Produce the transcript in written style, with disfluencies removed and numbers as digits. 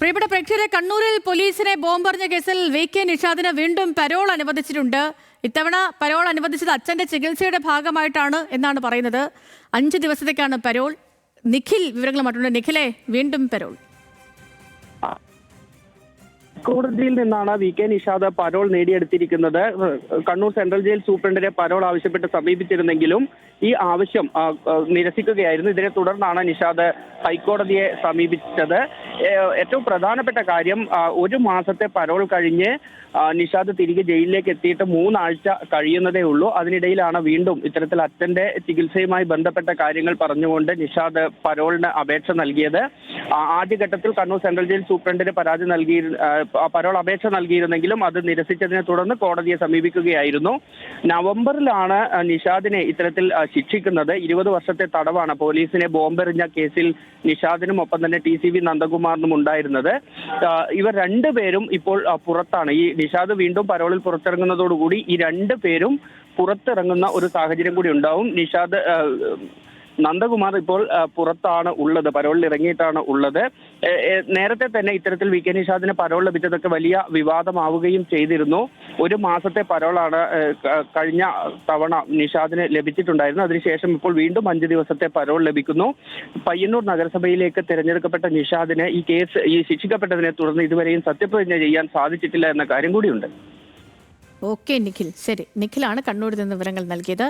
പ്രിയപ്പെട്ട പ്രേക്ഷകരെ, കണ്ണൂരിൽ പോലീസിനെ ബോംബെറിഞ്ഞ കേസിൽ വി.കെ. നിഷാദിന് വീണ്ടും പരോൾ അനുവദിച്ചിട്ടുണ്ട്. ഇത്തവണ പരോൾ അനുവദിച്ചത് അച്ഛന്റെ ചികിത്സയുടെ ഭാഗമായിട്ടാണ് എന്നാണ് പറയുന്നത്. 5 ദിവസത്തേക്കാണ് പരോൾ. നിഖിൽ വിവരങ്ങളുമായിട്ടുണ്ട്. നിഖിലെ, വീണ്ടും പരോൾ. കോടതിയിൽ നിന്നാണ് വി.കെ. നിഷാദ് പരോൾ നേടിയെടുത്തിരിക്കുന്നത്. കണ്ണൂർ സെൻട്രൽ ജയിൽ സൂപ്രണ്ടിനെ പരോൾ ആവശ്യപ്പെട്ട് സമീപിച്ചിരുന്നെങ്കിലും ഈ ആവശ്യം നിരസിക്കുകയായിരുന്നു. ഇതിനെ തുടർന്നാണ് നിഷാദ് ഹൈക്കോടതിയെ സമീപിച്ചത്. ഏറ്റവും പ്രധാനപ്പെട്ട കാര്യം, 1 മാസത്തെ പരോൾ കഴിഞ്ഞ് നിഷാദ് തിരികെ ജയിലിലേക്ക് എത്തിയിട്ട് 3 ആഴ്ച കഴിയുന്നതേ ഉള്ളൂ. അതിനിടയിലാണ് വീണ്ടും ഇത്തരത്തിൽ അച്ഛന്റെ ചികിത്സയുമായി ബന്ധപ്പെട്ട കാര്യങ്ങൾ പറഞ്ഞുകൊണ്ട് നിഷാദ് പരോളിന് അപേക്ഷ നൽകിയത്. ആദ്യഘട്ടത്തിൽ കണ്ണൂർ സെൻട്രൽ ജയിൽ സൂപ്രണ്ടിന് പരോൾ അപേക്ഷ നൽകിയിരുന്നെങ്കിലും അത് നിരസിച്ചതിനെ തുടർന്ന് കോടതിയെ സമീപിക്കുകയായിരുന്നു. നവംബറിലാണ് നിഷാദിനെ ഇത്തരത്തിൽ ശിക്ഷിക്കുന്നത്. 20 വർഷത്തെ തടവാണ് പോലീസിനെ ബോംബെറിഞ്ഞ കേസിൽ നിഷാദിനും ഒപ്പം തന്നെ TCV നന്ദകുമാറിനും ഉണ്ടായിരുന്നത്. ഇവർ രണ്ടുപേരും ഇപ്പോൾ പുറത്താണ്. ഈ നിഷാദ് വീണ്ടും പരോളിൽ പുറത്തിറങ്ങുന്നതോടുകൂടി ഈ 2 പേരും പുറത്തിറങ്ങുന്ന ഒരു സാഹചര്യം കൂടി ഉണ്ടാവും. നന്ദകുമാർ ഇപ്പോൾ പുറത്താണ് ഉള്ളത്, പരോളിൽ ഇറങ്ങിയിട്ടാണ് ഉള്ളത്. നേരത്തെ തന്നെ ഇത്തരത്തിൽ വി.കെ. നിഷാദിന് പരോൾ ലഭിച്ചതൊക്കെ വലിയ വിവാദമാവുകയും ചെയ്തിരുന്നു. 1 മാസത്തെ പരോളാണ് കഴിഞ്ഞ തവണ നിഷാദിന് ലഭിച്ചിട്ടുണ്ടായിരുന്നത്. അതിനുശേഷം ഇപ്പോൾ വീണ്ടും 5 ദിവസത്തെ പരോൾ ലഭിക്കുന്നു. പയ്യന്നൂർ നഗരസഭയിലേക്ക് തിരഞ്ഞെടുക്കപ്പെട്ട നിഷാദിന് ഈ ശിക്ഷിക്കപ്പെട്ടതിനെ തുടർന്ന് ഇതുവരെയും സത്യപ്രതിജ്ഞ ചെയ്യാൻ സാധിച്ചിട്ടില്ല എന്ന കാര്യം കൂടിയുണ്ട്. ഓക്കെ നിഖിൽ, ശരി. നിഖിലാണ് കണ്ണൂരിൽ നിന്ന് വിവരങ്ങൾ നൽകിയത്.